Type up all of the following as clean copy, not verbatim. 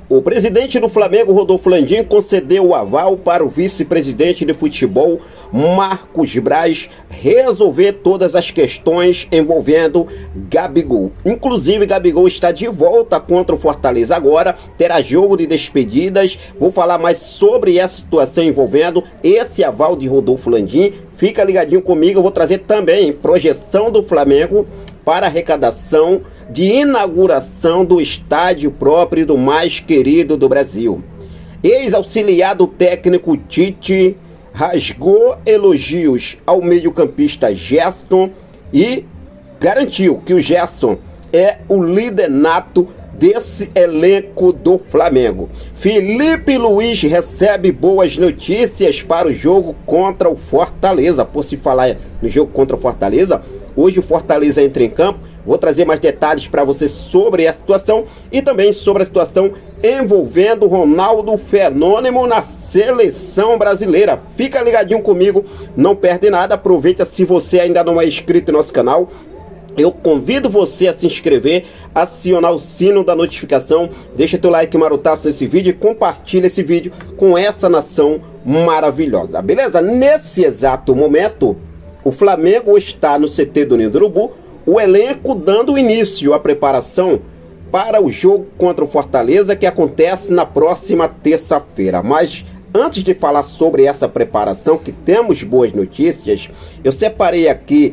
O presidente do Flamengo, Rodolfo Landim, concedeu o aval para o vice-presidente de futebol, Marcos Braz, resolver todas as questões envolvendo Gabigol. Inclusive, Gabigol está de volta contra o Fortaleza agora, terá jogo de despedidas. Vou falar mais sobre essa situação envolvendo esse aval de Rodolfo Landim. Fica ligadinho comigo, eu vou trazer também projeção do Flamengo para arrecadação de inauguração do estádio próprio do mais querido do Brasil. Ex-auxiliar do técnico Tite rasgou elogios ao meio-campista Gerson e garantiu que o Gerson é o líder nato desse elenco do Flamengo. Felipe Luiz recebe boas notícias para o jogo contra o Fortaleza. Por se falar no jogo contra o Fortaleza, hoje o Fortaleza entra em campo. Vou trazer mais detalhes para você sobre a situação e também sobre a situação envolvendo Ronaldo Fenômeno na seleção brasileira. Fica ligadinho comigo, não perde nada. Aproveita, se você ainda não é inscrito no nosso canal, eu convido você a se inscrever, acionar o sino da notificação, deixa teu like marotaço nesse vídeo e compartilha esse vídeo com essa nação maravilhosa, beleza? Nesse exato momento, o Flamengo está no CT do Ninho do Urubu, o elenco dando início à preparação para o jogo contra o Fortaleza, que acontece na próxima terça-feira. Mas antes de falar sobre essa preparação, que temos boas notícias, eu separei aqui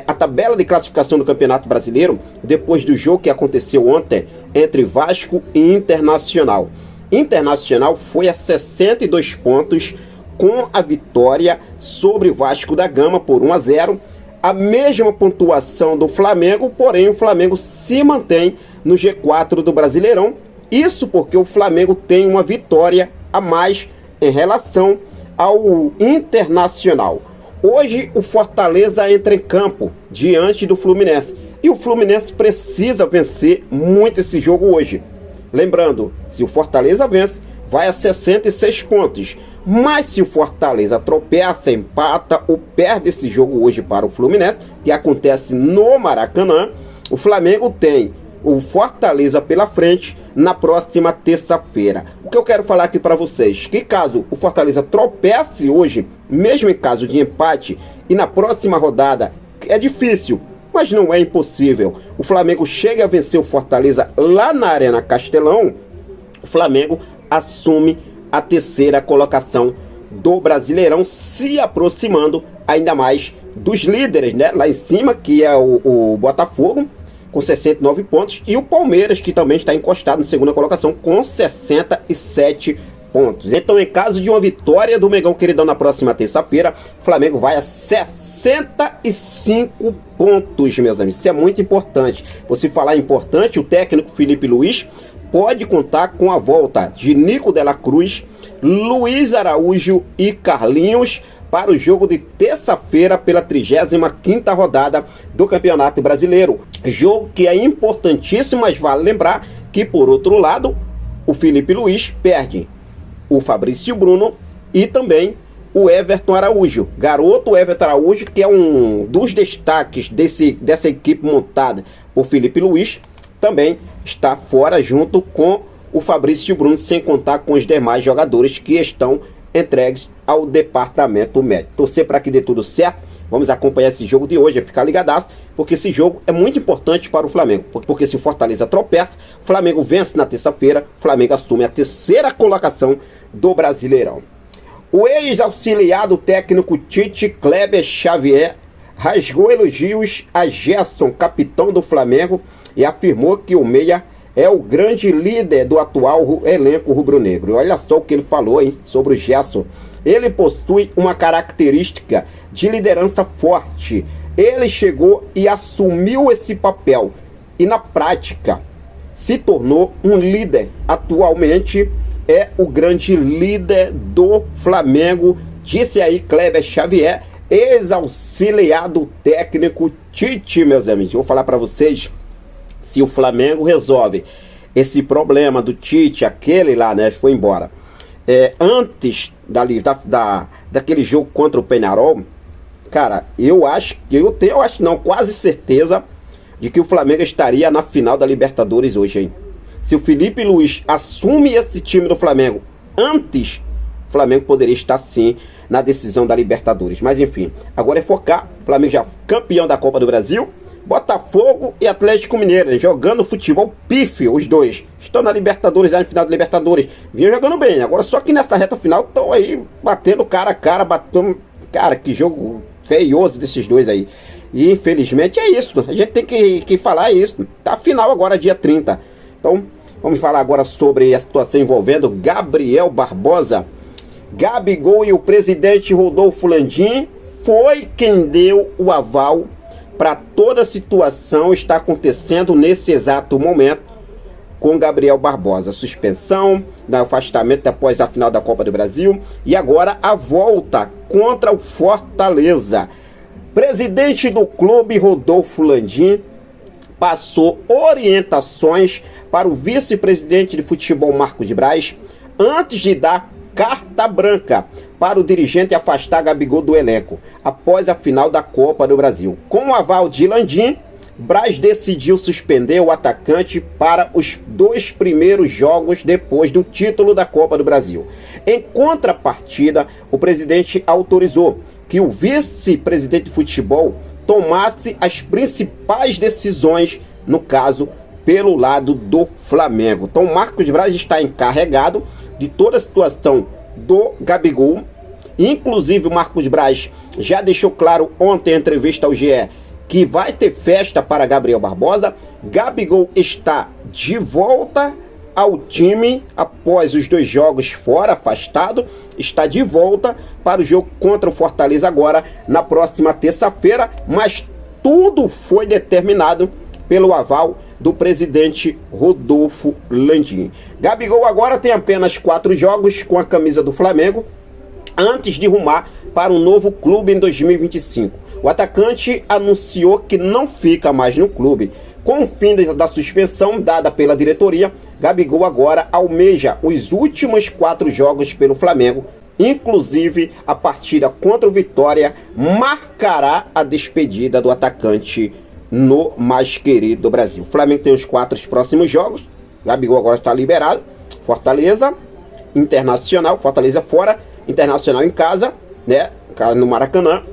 a tabela de classificação do Campeonato Brasileiro, depois do jogo que aconteceu ontem entre Vasco e Internacional. Internacional foi a 62 pontos com a vitória sobre o Vasco da Gama por 1-0. A mesma pontuação do Flamengo, porém o Flamengo se mantém no G4 do Brasileirão. Isso porque o Flamengo tem uma vitória a mais em relação ao Internacional. Hoje o Fortaleza entra em campo diante do Fluminense. E o Fluminense precisa vencer muito esse jogo hoje. Lembrando, se o Fortaleza vence, vai a 66 pontos. Mas se o Fortaleza tropeça, empata ou perde esse jogo hoje para o Fluminense, que acontece no Maracanã, o Flamengo tem o Fortaleza pela frente na próxima terça-feira. O que eu quero falar aqui para vocês, que caso o Fortaleza tropece hoje, mesmo em caso de empate, e na próxima rodada, é difícil, mas não é impossível, o Flamengo chega a vencer o Fortaleza lá na Arena Castelão, o Flamengo assume a terceira colocação do Brasileirão, se aproximando ainda mais dos líderes, né? Lá em cima, que é o Botafogo, com 69 pontos, e o Palmeiras, que também está encostado na segunda colocação, com 67 pontos. Então, em caso de uma vitória do Mengão Queridão na próxima terça-feira, o Flamengo vai a 65 pontos, meus amigos. Isso é muito importante. Por se falar importante, o técnico Felipe Luiz pode contar com a volta de Nico de la Cruz, Luiz Araújo e Carlinhos para o jogo de terça-feira pela 35ª rodada do Campeonato Brasileiro. Jogo que é importantíssimo, mas vale lembrar que, por outro lado, o Felipe Luiz perde o Fabrício Bruno e também o Everton Araújo. Garoto Everton Araújo, que é um dos destaques dessa equipe montada por Felipe Luiz, também está fora junto com o Fabrício Bruno, sem contar com os demais jogadores que estão entregues ao departamento médico. Torcer para que dê tudo certo. Vamos acompanhar esse jogo de hoje, ficar ligadaço, porque esse jogo é muito importante para o Flamengo. Porque se o Fortaleza tropeça, o Flamengo vence na terça-feira, o Flamengo assume a terceira colocação do Brasileirão. O ex-auxiliar do técnico Tite, Kleber Xavier, rasgou elogios a Gerson, capitão do Flamengo, e afirmou que o meia é o grande líder do atual elenco rubro-negro. Olha só o que ele falou, hein, sobre o Gerson. Ele possui uma característica de liderança forte. Ele chegou e assumiu esse papel e na prática se tornou um líder. Atualmente é o grande líder do Flamengo, disse aí Kleber Xavier, ex-auxiliar do técnico Tite, meus amigos. Vou falar para vocês, se o Flamengo resolve esse problema do Tite, aquele lá, né, foi embora, antes daquele jogo contra o Peñarol, cara, eu acho não, quase certeza de que o Flamengo estaria na final da Libertadores hoje, hein? se o Felipe Luiz assume esse time do Flamengo antes, o Flamengo poderia estar sim na decisão da Libertadores. Mas enfim, agora é focar. O Flamengo já campeão da Copa do Brasil. Botafogo e Atlético Mineiro, né, jogando futebol pífio, os dois. Estão na Libertadores, já no final da Libertadores. Vinham jogando bem. Agora só que nessa reta final estão aí batendo cara a cara, batendo... Cara, que jogo feioso desses dois aí. E infelizmente é isso. A gente tem que falar isso. Tá final agora, dia 30. Então, vamos falar agora sobre a situação envolvendo Gabriel Barbosa. Gabigol e o presidente Rodolfo Landim foi quem deu o aval para toda a situação está acontecendo nesse exato momento com Gabriel Barbosa. Suspensão, afastamento após a final da Copa do Brasil e agora a volta contra o Fortaleza. Presidente do clube, Rodolfo Landim, passou orientações para o vice-presidente de futebol, Marcos Braz, antes de dar carta branca para o dirigente afastar Gabigol do elenco após a final da Copa do Brasil. Com o aval de Landim, Braz decidiu suspender o atacante para os 2 primeiros jogos depois do título da Copa do Brasil. Em contrapartida, o presidente autorizou que o vice-presidente de futebol tomasse as principais decisões, no caso, pelo lado do Flamengo. Então, Marcos Braz está encarregado de toda a situação do Gabigol. Inclusive, o Marcos Braz já deixou claro ontem em entrevista ao GE que vai ter festa para Gabriel Barbosa. Gabigol está de volta ao time após os 2 jogos fora, afastado. Está de volta para o jogo contra o Fortaleza agora, na próxima terça-feira. Mas tudo foi determinado pelo aval do presidente Rodolfo Landim. Gabigol agora tem apenas 4 jogos com a camisa do Flamengo, antes de rumar para um novo clube em 2025. O atacante anunciou que não fica mais no clube. Com o fim da suspensão dada pela diretoria, Gabigol agora almeja os últimos 4 jogos pelo Flamengo. Inclusive, a partida contra o Vitória marcará a despedida do atacante no mais querido do Brasil. O Flamengo tem os 4 próximos jogos. Gabigol agora está liberado. Fortaleza, Internacional, Fortaleza fora, Internacional em casa, né? No Maracanã.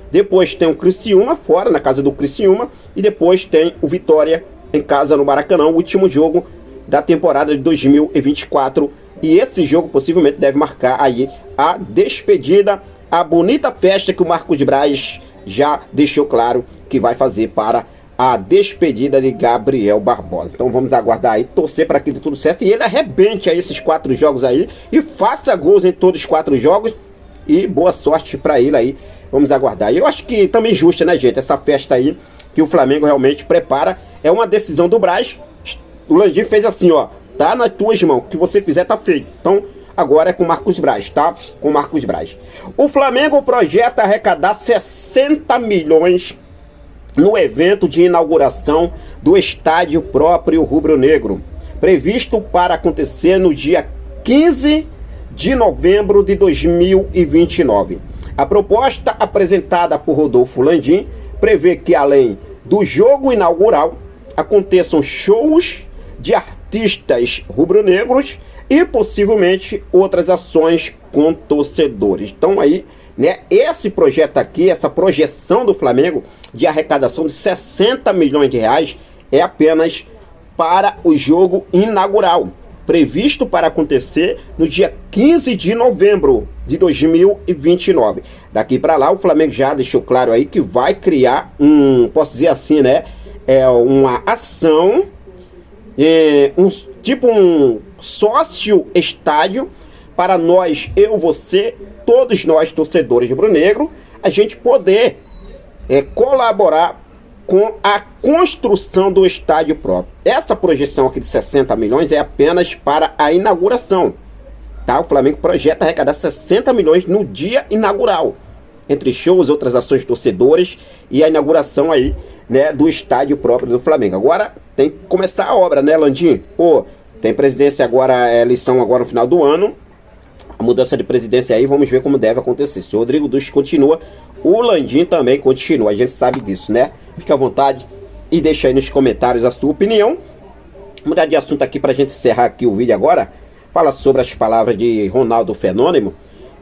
Depois tem o Criciúma fora, na casa do Criciúma. E depois tem o Vitória em casa no Maracanã, o último jogo da temporada de 2024. E esse jogo possivelmente deve marcar aí a despedida, a bonita festa que o Marcos Braz já deixou claro que vai fazer para a despedida de Gabriel Barbosa. Então vamos aguardar aí, torcer para que dê tudo certo e ele arrebente aí esses 4 jogos aí e faça gols em todos os 4 jogos e boa sorte para ele aí. Vamos aguardar. E eu acho que também justa, né, gente, essa festa aí que o Flamengo realmente prepara. É uma decisão do Braz. O Landim fez assim, ó, tá nas tuas mãos, o que você fizer tá feito. Então agora é com Marcos Braz, tá? Com Marcos Braz. O Flamengo projeta arrecadar 60 milhões no evento de inauguração do estádio próprio rubro-negro, previsto para acontecer no dia 15 de novembro de 2029. A proposta apresentada por Rodolfo Landim prevê que, além do jogo inaugural, aconteçam shows de artistas rubro-negros e possivelmente outras ações com torcedores. Então aí, né, esse projeto aqui, essa projeção do Flamengo de arrecadação de 60 milhões de reais é apenas para o jogo inaugural, previsto para acontecer no dia 15 de novembro de 2029. Daqui para lá o Flamengo já deixou claro aí que vai criar posso dizer assim, né, uma ação, um sócio estádio para nós, eu, você, todos nós torcedores rubro-negro, a gente poder colaborar com a construção do estádio próprio. Essa projeção aqui de 60 milhões é apenas para a inauguração, tá? O Flamengo projeta arrecadar 60 milhões no dia inaugural, entre shows, outras ações de torcedores e a inauguração aí, né, do estádio próprio do Flamengo. Agora tem que começar a obra, né, Landim? Pô, tem presidência agora, eleição agora no final do ano, a mudança de presidência aí, vamos ver como deve acontecer. Se o Rodrigo Duch continua, o Landim também continua, a gente sabe disso, né? Fique à vontade e deixa aí nos comentários a sua opinião. mudar de assunto aqui para a gente encerrar aqui o vídeo agora. Fala sobre as palavras de Ronaldo Fenômeno,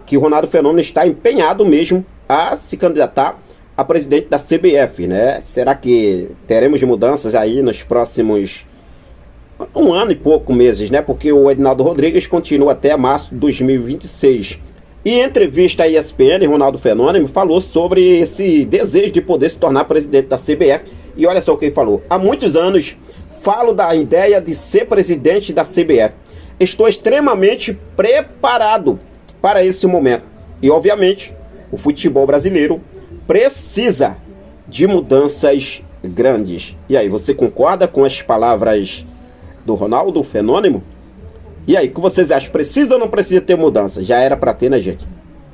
que o Ronaldo Fenômeno está empenhado mesmo a se candidatar a presidente da CBF, né? Será que teremos mudanças aí nos próximos um ano e pouco meses, né? Porque o Edinaldo Rodrigues continua até março de 2026. E em entrevista à ESPN, Ronaldo Fenômeno falou sobre esse desejo de poder se tornar presidente da CBF. E olha só o que ele falou: há muitos anos falo da ideia de ser presidente da CBF. Estou extremamente preparado para esse momento. E obviamente, o futebol brasileiro precisa de mudanças grandes. E aí, você concorda com as palavras do Ronaldo Fenômeno? E aí, o que vocês acham? Precisa ou não precisa ter mudança? Já era para ter, né, gente?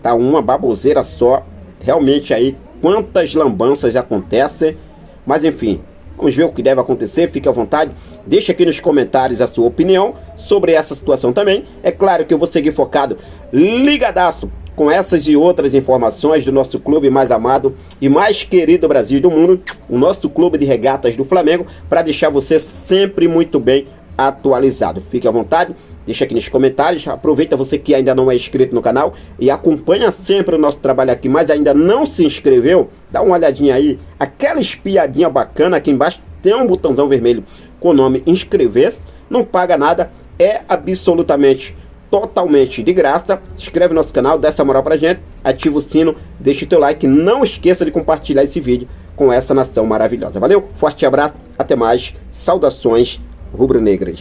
Tá uma baboseira só. Realmente aí, quantas lambanças acontecem. Mas enfim, vamos ver o que deve acontecer. Fique à vontade. Deixa aqui nos comentários a sua opinião sobre essa situação também. É claro que eu vou seguir focado, ligadaço, com essas e outras informações do nosso clube mais amado e mais querido Brasil do mundo, o nosso clube de regatas do Flamengo, para deixar você sempre muito bem atualizado. Fique à vontade, deixa aqui nos comentários. Aproveita você que ainda não é inscrito no canal e acompanha sempre o nosso trabalho aqui, mas ainda não se inscreveu, dá uma olhadinha aí, aquela espiadinha bacana aqui embaixo, tem um botãozão vermelho com o nome inscrever-se, não paga nada, é absolutamente totalmente de graça. Se inscreve no nosso canal, dá essa moral pra gente, ativa o sino, deixa o teu like, não esqueça de compartilhar esse vídeo com essa nação maravilhosa. Valeu, forte abraço, até mais, saudações rubro-negras.